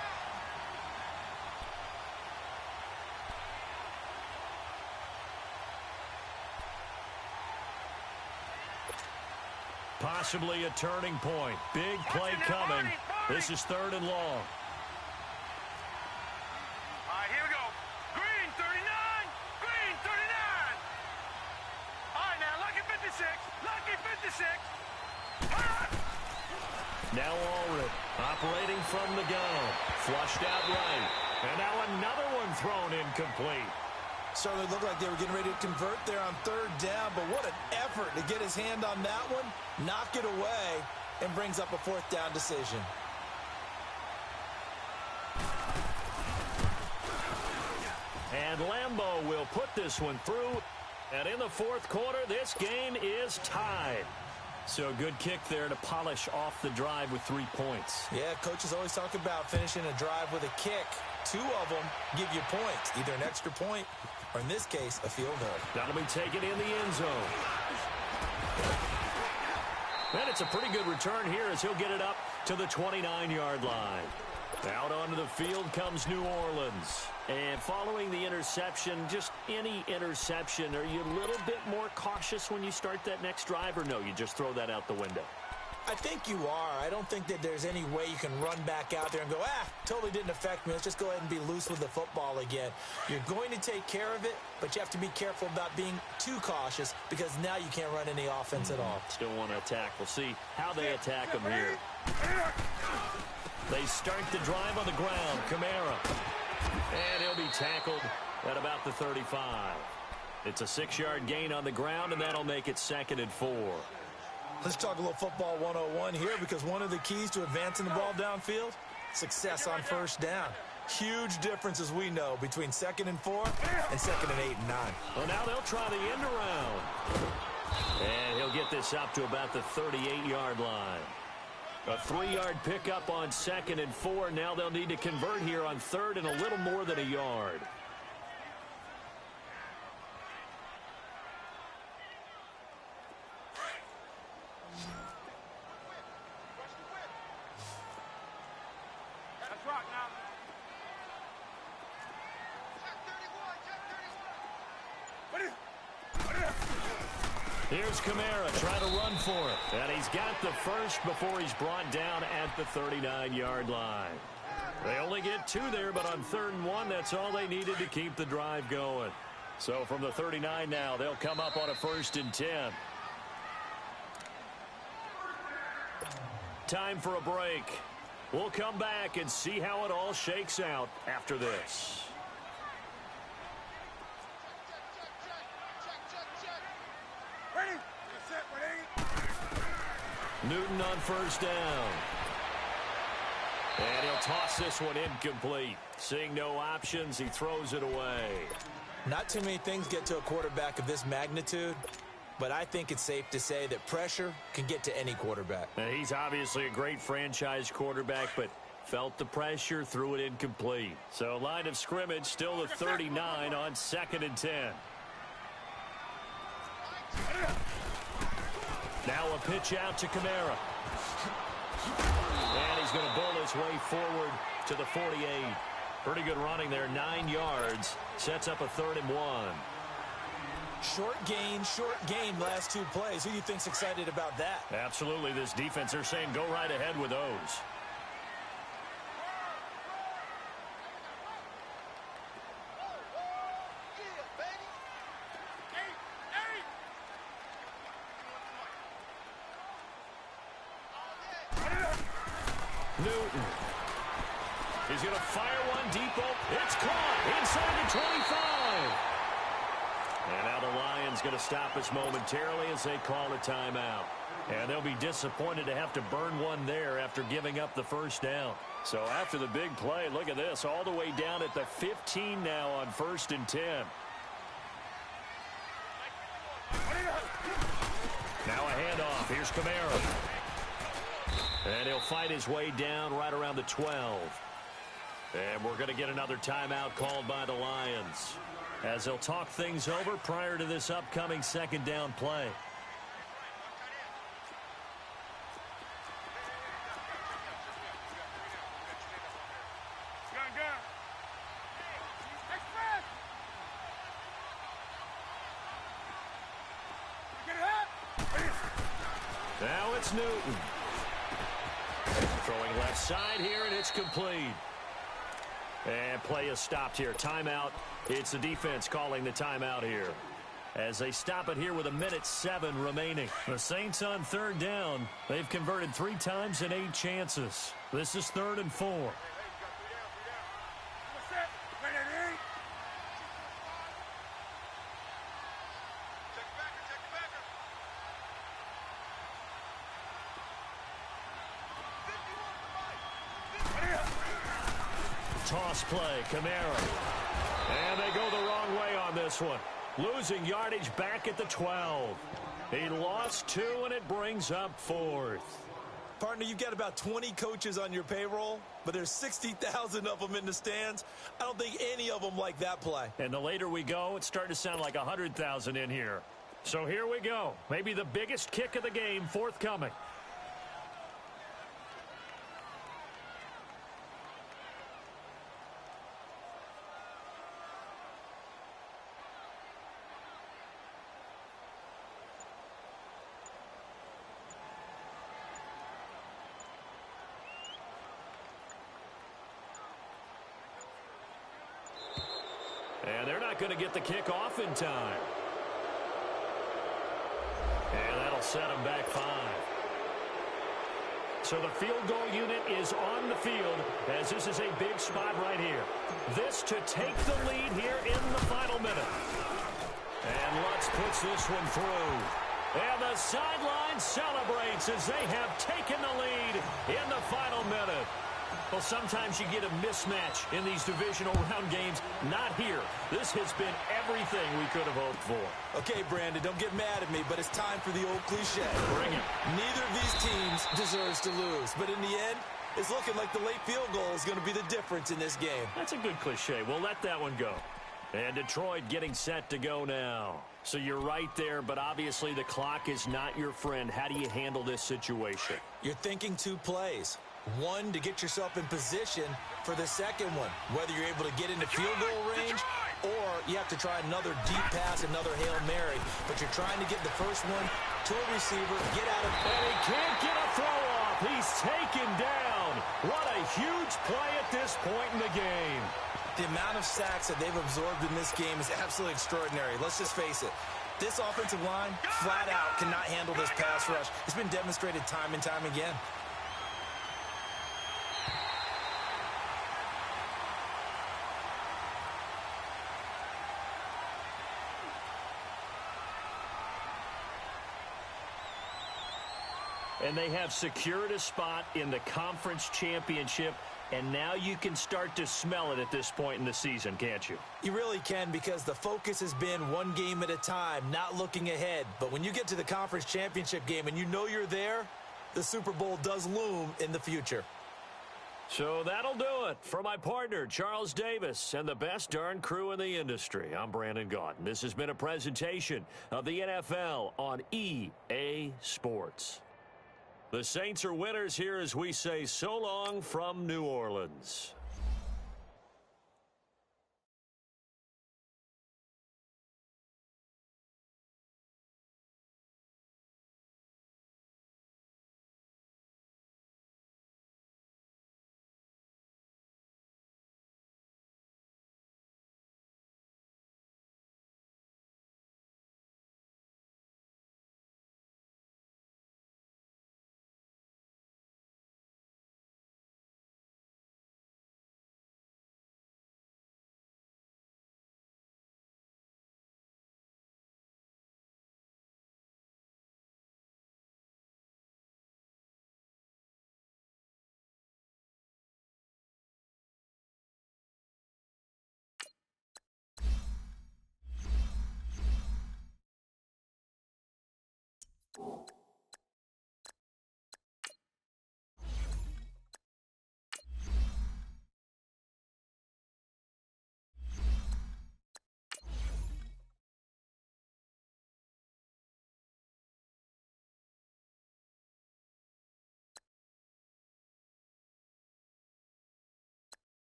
Possibly a turning point. Big play coming. This is 3rd and long. All right, here we go. Green 39. Green 39. All right, now, lucky 56. Lucky 56. Now Allred operating from the gun. Flushed out right. And now another one thrown incomplete. Certainly looked like they were getting ready to convert there on 3rd down, but what an effort to get his hand on that one, knock it away, and brings up a 4th down decision. And Lambeau will put this one through. And in the 4th quarter, this game is tied. So a good kick there to polish off the drive with 3 points. Yeah, coaches always talk about finishing a drive with a kick. 2 of them give you points, either an extra point or, in this case, a field goal. That'll be taken in the end zone. And it's a pretty good return here as he'll get it up to the 29-yard line. Out onto the field comes New Orleans. And following the interception, just any interception, are you a little bit more cautious when you start that next drive, or no, you just throw that out the window? I think you are. I don't think that there's any way you can run back out there and go, totally didn't affect me. Let's just go ahead and be loose with the football again. You're going to take care of it, but you have to be careful about being too cautious because now you can't run any offense at all. Still want to attack. We'll see how they attack them here. They start the drive on the ground. Kamara. And he'll be tackled at about the 35. It's a 6-yard gain on the ground, and that'll make it 2nd and 4. Let's talk a little football 101 here because one of the keys to advancing the ball downfield, success on 1st down. Huge difference, as we know, between 2nd and 4 and 2nd and 8 and 9. Well, now they'll try the end around. And he'll get this up to about the 38-yard line. A 3-yard pickup on 2nd and 4. Now they'll need to convert here on 3rd and a little more than a yard. Let's rock now. Here's Kamara trying to run for it. And he's got the first before he's brought down at the 39-yard line. They only get 2 there, but on 3rd and 1, that's all they needed to keep the drive going. So from the 39 now, they'll come up on a 1st and 10. Time for a break. We'll come back and see how it all shakes out after this. Newton on 1st down. And he'll toss this one incomplete. Seeing no options, he throws it away. Not too many things get to a quarterback of this magnitude, but I think it's safe to say that pressure can get to any quarterback. And he's obviously a great franchise quarterback, but felt the pressure, threw it incomplete. So line of scrimmage, still the 39 on 2nd and 10. Now a pitch out to Kamara. And he's going to bull his way forward to the 48. Pretty good running there, 9 yards. Sets up a 3rd and 1. Short gain last 2 plays. Who do you think's excited about that? Absolutely, this defense, they're saying go right ahead with those. Newton. He's going to fire one deep. It's caught inside the 25. And now the Lions going to stop us momentarily as they call a timeout. And they'll be disappointed to have to burn one there after giving up the first down. So after the big play, look at this, all the way down at the 15 now on 1st and 10. Now a handoff. Here's Kamara. And he'll fight his way down right around the 12. And we're going to get another timeout called by the Lions as they'll talk things over prior to this upcoming 2nd down play. Now it's Newton. Throwing left side here, and it's complete. And play is stopped here. Timeout. It's the defense calling the timeout here as they stop it here with 1:07 remaining. The Saints on 3rd down. They've converted 3 times and 8 chances. This is 3rd and 4. Toss play, Kamara. And they go the wrong way on this one. Losing yardage back at the 12. He lost 2, and it brings up 4th. Partner, you've got about 20 coaches on your payroll, but there's 60,000 of them in the stands. I don't think any of them like that play. And the later we go, it's starting to sound like 100,000 in here. So here we go. Maybe the biggest kick of the game forthcoming. And they're not going to get the kick off in time. And that'll set them back 5. So the field goal unit is on the field as this is a big spot right here. This to take the lead here in the final minute. And Lutz puts this one through. And the sideline celebrates as they have taken the lead in the final minute. Well, sometimes you get a mismatch in these divisional round games. Not here. This has been everything we could have hoped for. Okay, Brandon, don't get mad at me, but it's time for the old cliche. Bring it. Neither of these teams deserves to lose, but in the end, it's looking like the late field goal is going to be the difference in this game. That's a good cliche. We'll let that one go. And Detroit getting set to go now. So you're right there, but obviously the clock is not your friend. How do you handle this situation? You're thinking 2 plays. One, to get yourself in position for the second one, whether you're able to get into field goal range or you have to try another deep pass, another Hail Mary. But you're trying to get the first one to a receiver, get out of... And he can't get a throw off. He's taken down. What a huge play at this point in the game. The amount of sacks that they've absorbed in this game is absolutely extraordinary. Let's just face it. This offensive line, flat out, cannot handle this pass rush. It's been demonstrated time and time again. And they have secured a spot in the conference championship, and now you can start to smell it at this point in the season, can't you? You really can, because the focus has been one game at a time, not looking ahead. But when you get to the conference championship game and you know you're there, the Super Bowl does loom in the future. So that'll do it. For my partner, Charles Davis, and the best darn crew in the industry, I'm Brandon Gaudin. This has been a presentation of the NFL on EA Sports. The Saints are winners here as we say so long from New Orleans.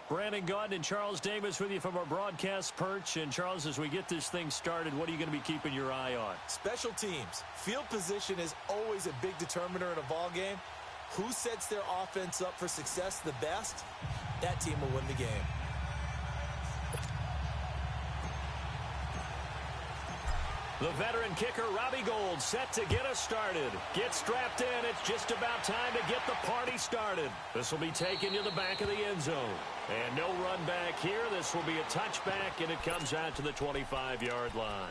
Brandon Gaudin and Charles Davis with you from our broadcast perch. And, Charles, as we get this thing started, what are you going to be keeping your eye on? Special teams. Field position is always a big determiner in a ball game. Who sets their offense up for success the best, that team will win the game. The veteran kicker, Robbie Gould, set to get us started. Get strapped in. It's just about time to get the party started. This will be taken to the back of the end zone. And no run back here. This will be a touchback, and it comes out to the 25-yard line.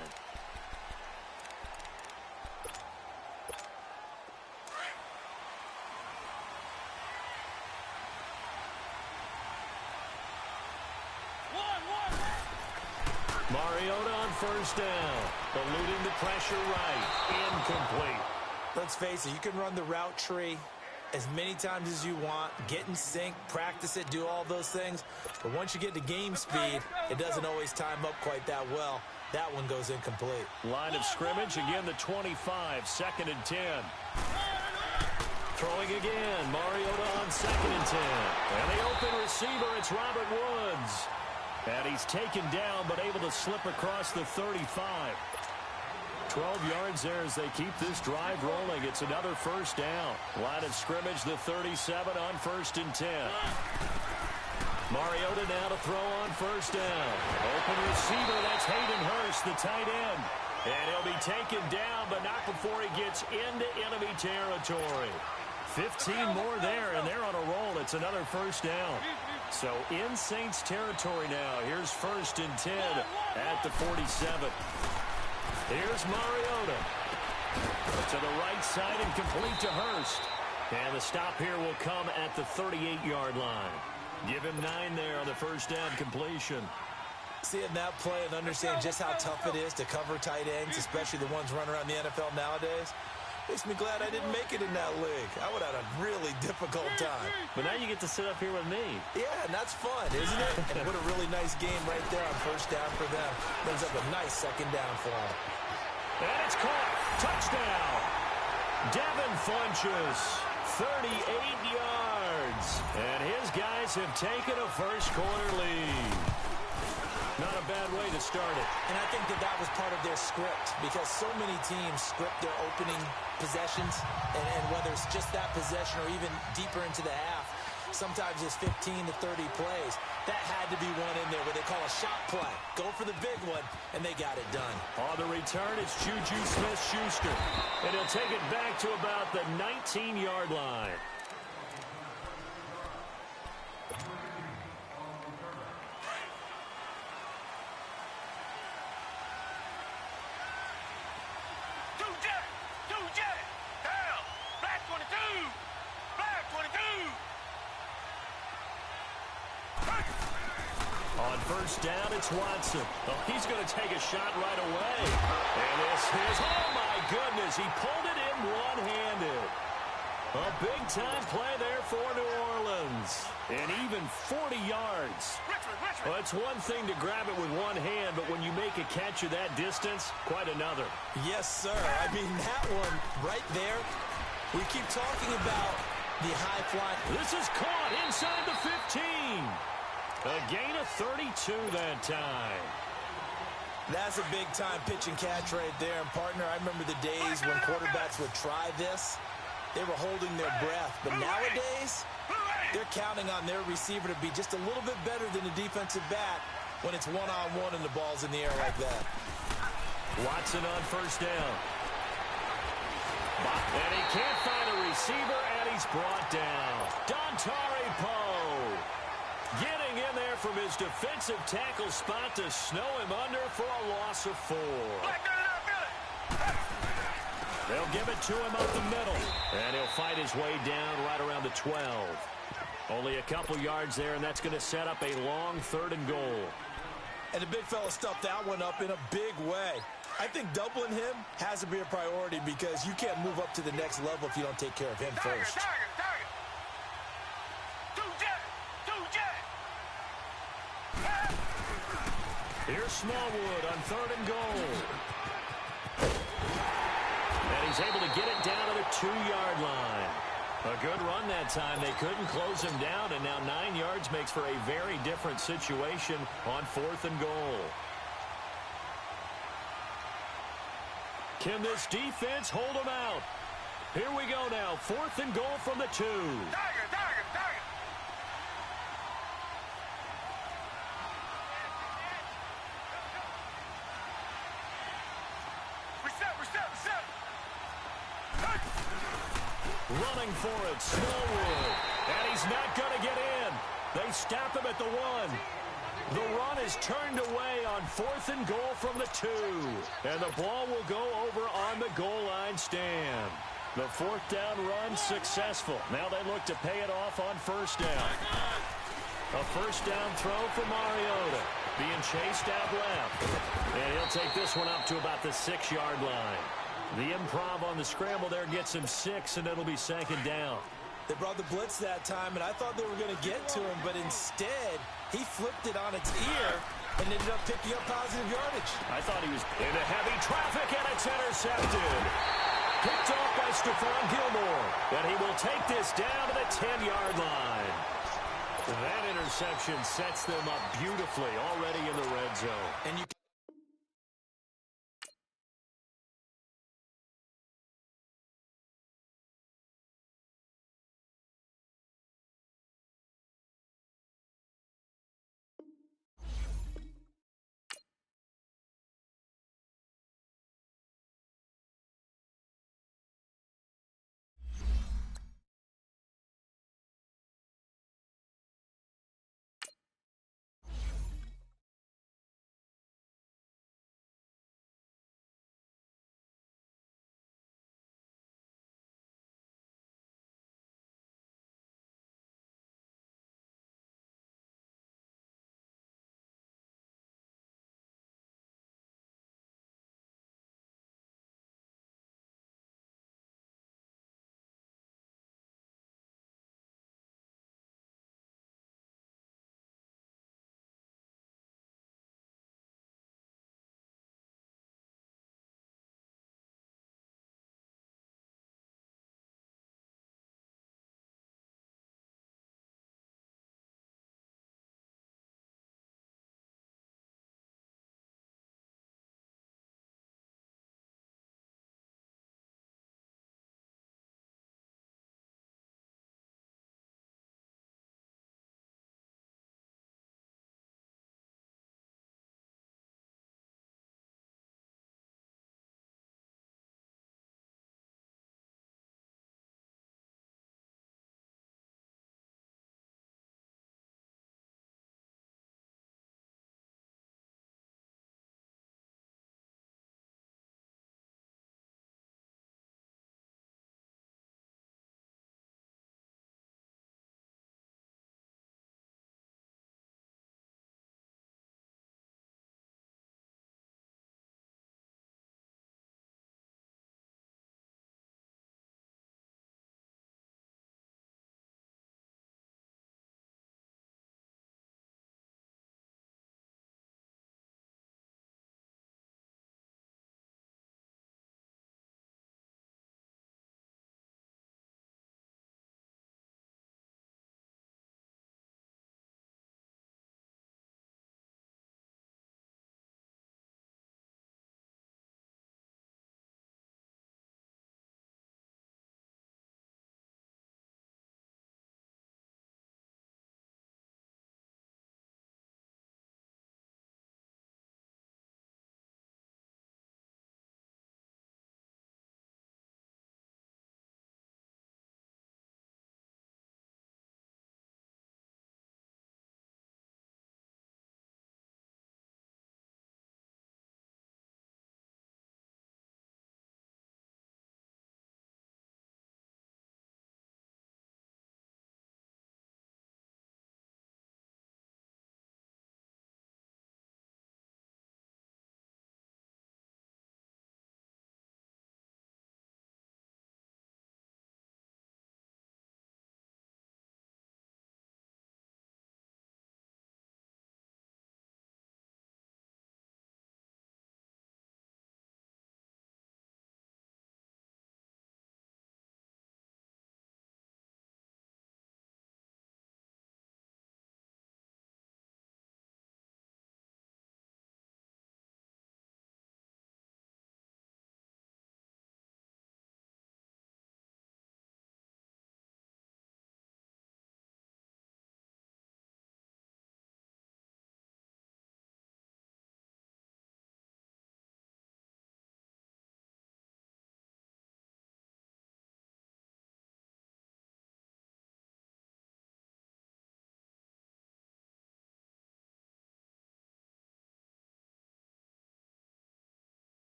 Mariota on first down. Eluding the pressure right. Incomplete. Let's face it, you can run the route tree as many times as you want, get in sync, practice it, do all those things. But once you get to game speed, it doesn't always time up quite that well. That one goes incomplete. Line of scrimmage, again the 25, 2nd and 10. Throwing again, Mariota on 2nd and 10. And the open receiver, it's Robert Woods. And he's taken down, but able to slip across the 35. 12 yards there as they keep this drive rolling. It's another first down. Line of scrimmage, the 37 on 1st and 10. Mariota now to throw on first down. Open receiver, that's Hayden Hurst, the tight end. And he'll be taken down, but not before he gets into enemy territory. 15 more there, and they're on a roll. It's another first down. So in Saints territory now. Here's 1st and 10 at the 47. Here's Mariota. To the right side and complete to Hurst. And the stop here will come at the 38-yard line. Give him 9 there on the first down completion. Seeing that play and understand just how tough it is to cover tight ends, especially the ones running around the NFL nowadays, makes me glad I didn't make it in that league. I would have had a really difficult time. But now you get to sit up here with me. Yeah, and that's fun, isn't it? And what a really nice game right there on first down for them. Brings up a nice 2nd down for them. And it's caught. Touchdown. Devin Funchess, 38 yards. And his guys have taken a first-quarter lead. Not a bad way to start it. And I think that was part of their script, because so many teams script their opening possessions, and whether it's just that possession or even deeper into the half, sometimes it's 15 to 30 plays. That had to be one in there where they call a shot play. Go for the big one, and they got it done. On the return, it's Juju Smith-Schuster. And he'll take it back to about the 19-yard line. First down, it's Watson. Oh, he's going to take a shot right away. And this is, oh my goodness, he pulled it in one-handed. A big-time play there for New Orleans. And even 40 yards. Well, it's one thing to grab it with one hand, but when you make a catch of that distance, quite another. Yes, sir. I mean, that one right there, we keep talking about the high fly. This is caught inside the 15. A gain of 32 that time. That's a big-time pitch and catch right there. And, partner, I remember the days when quarterbacks would try this. They were holding their breath. But nowadays, they're counting on their receiver to be just a little bit better than the defensive back when it's one-on-one and the ball's in the air like that. Watson on first down. And he can't find a receiver, and he's brought down. Dontari Poe. Getting in there from his defensive tackle spot to snow him under for a loss of 4. They'll give it to him up the middle. And he'll fight his way down right around the 12. Only a couple yards there, and that's going to set up a long 3rd and goal. And the big fella stuffed that one up in a big way. I think doubling him has to be a priority because you can't move up to the next level if you don't take care of him first. Here's Smallwood on 3rd and goal. And he's able to get it down to the 2-yard line. A good run that time. They couldn't close him down, and now 9 yards makes for a very different situation on 4th and goal. Can this defense hold them out? Here we go now. 4th and goal from the 2. Tiger. Reset. Running for it, Smallwood. And he's not going to get in. They stop him at the 1. The run is turned away on 4th and goal from the 2. And the ball will go over on the goal line stand. The 4th down run successful. Now they look to pay it off on 1st down. A 1st down throw for Mariota. Being chased out left. And he'll take this one up to about the 6-yard line. The improv on the scramble there gets him 6, and it'll be 2nd down. They brought the blitz that time, and I thought they were going to get to him, but instead, he flipped it on its ear and ended up picking up positive yardage. I thought he was into heavy traffic, and it's intercepted. Picked off by Stephon Gilmore, and he will take this down to the 10-yard line. That interception sets them up beautifully already in the red zone. And you